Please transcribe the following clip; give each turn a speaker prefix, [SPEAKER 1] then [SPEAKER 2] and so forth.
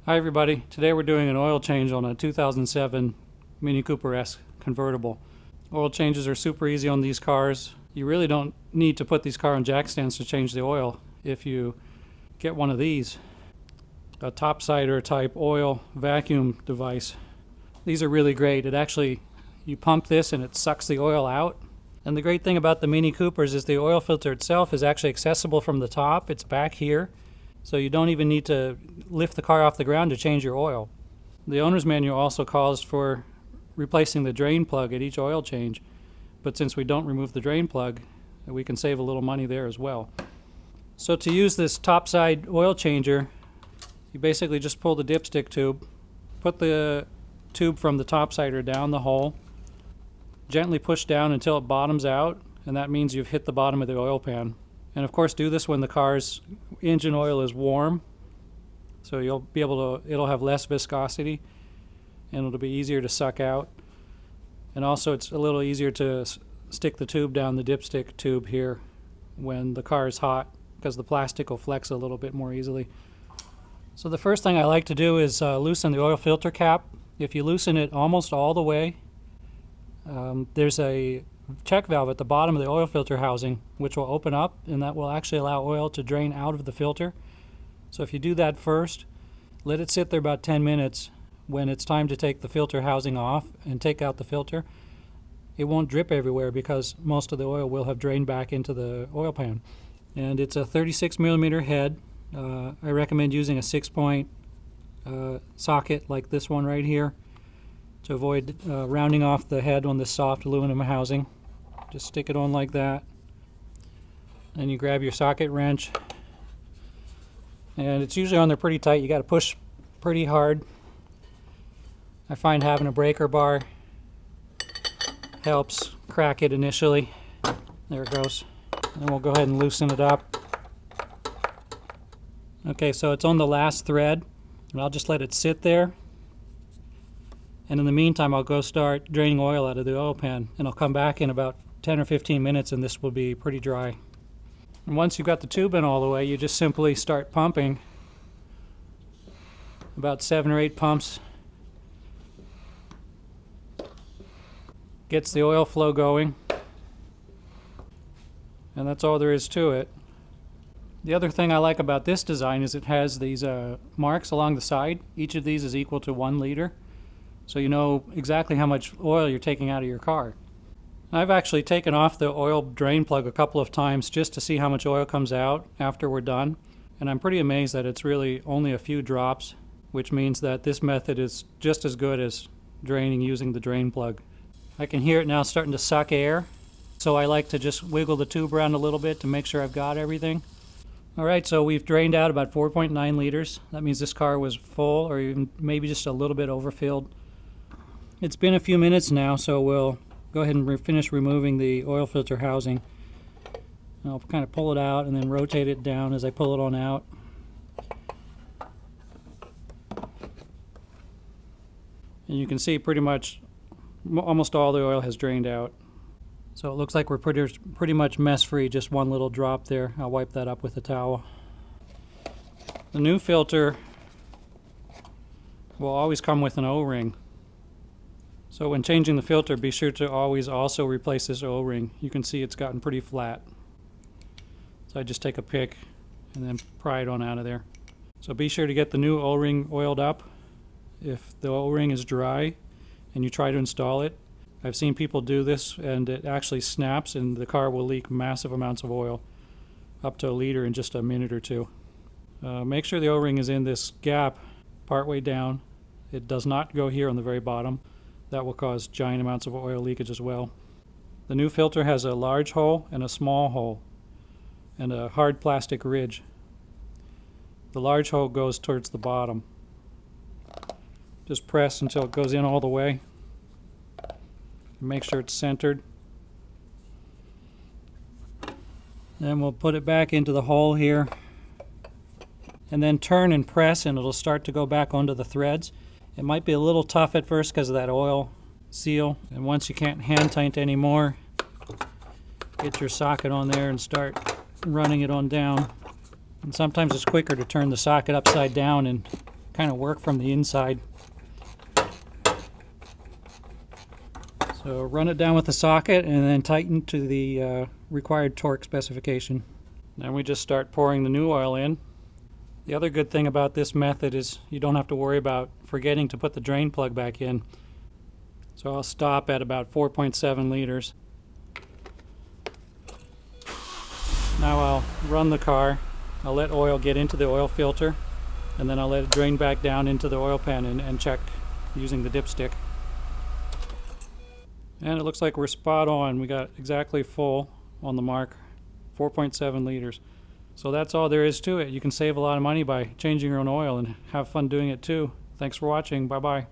[SPEAKER 1] Hi everybody, today we're doing an oil change on a 2007 Mini Cooper S convertible. Oil changes are super easy on these cars. You really don't need to put these car on jack stands to change the oil if you get one of these. A topsider type oil vacuum device. These are really great. You pump this and it sucks the oil out. And the great thing about the Mini Coopers is the oil filter itself is actually accessible from the top. It's back here. So you don't even need to lift the car off the ground to change your oil. The owner's manual also calls for replacing the drain plug at each oil change, but since we don't remove the drain plug, we can save a little money there as well. So to use this topside oil changer, you basically just pull the dipstick tube, put the tube from the topsider down the hole, gently push down until it bottoms out, and that means you've hit the bottom of the oil pan. And of course do this when the car's engine oil is warm, so it'll have less viscosity and it'll be easier to suck out. And also it's a little easier to stick the tube down the dipstick tube here when the car is hot, because the plastic will flex a little bit more easily. So the first thing I like to do is loosen the oil filter cap. If you loosen it almost all the way, there's a check valve at the bottom of the oil filter housing which will open up, and that will actually allow oil to drain out of the filter. So if you do that first, let it sit there about 10 minutes. When it's time to take the filter housing off and take out the filter, it won't drip everywhere because most of the oil will have drained back into the oil pan. And it's a 36mm head. I recommend using a 6-point socket like this one right here to avoid rounding off the head on this soft aluminum housing. Just stick it on like that. Then you grab your socket wrench, and it's usually on there pretty tight. You got to push pretty hard. I find having a breaker bar helps crack it initially. There it goes. And we'll go ahead and loosen it up. Okay, so it's on the last thread, and I'll just let it sit there. And in the meantime, I'll go start draining oil out of the oil pan, and I'll come back in about 10 or 15 minutes and this will be pretty dry. And once you've got the tube in all the way, you just simply start pumping. About 7 or 8 pumps gets the oil flow going, and that's all there is to it. The other thing I like about this design is it has these marks along the side. Each of these is equal to 1 liter. So you know exactly how much oil you're taking out of your car. I've actually taken off the oil drain plug a couple of times just to see how much oil comes out after we're done. And I'm pretty amazed that it's really only a few drops, which means that this method is just as good as draining using the drain plug. I can hear it now starting to suck air, so I like to just wiggle the tube around a little bit to make sure I've got everything. Alright, so we've drained out about 4.9 liters. That means this car was full, or even maybe just a little bit overfilled. It's been a few minutes now, so we'll go ahead and finish removing the oil filter housing. I'll kind of pull it out and then rotate it down as I pull it on out. And you can see pretty much almost all the oil has drained out. So it looks like we're pretty much mess free, just one little drop there. I'll wipe that up with a towel. The new filter will always come with an O-ring. So when changing the filter, be sure to always also replace this O-ring. You can see it's gotten pretty flat. So I just take a pick and then pry it on out of there. So be sure to get the new O-ring oiled up. If the O-ring is dry and you try to install it, I've seen people do this and it actually snaps and the car will leak massive amounts of oil, up to 1 liter in just a minute or two. Make sure the O-ring is in this gap partway down. It does not go here on the very bottom. That will cause giant amounts of oil leakage as well. The new filter has a large hole and a small hole and a hard plastic ridge. The large hole goes towards the bottom. Just press until it goes in all the way. Make sure it's centered. Then we'll put it back into the hole here and then turn and press, and it'll start to go back onto the threads. It might be a little tough at first because of that oil seal, and once you can't hand tight anymore, get your socket on there and start running it on down. And sometimes it's quicker to turn the socket upside down and kind of work from the inside. So run it down with the socket and then tighten to the required torque specification. Then we just start pouring the new oil in. The other good thing about this method is you don't have to worry about forgetting to put the drain plug back in. So I'll stop at about 4.7 liters. Now I'll run the car. I'll let oil get into the oil filter, and then I'll let it drain back down into the oil pan and check using the dipstick. And it looks like we're spot on. We got exactly full on the mark, 4.7 liters. So that's all there is to it. You can save a lot of money by changing your own oil and have fun doing it too. Thanks for watching. Bye-bye.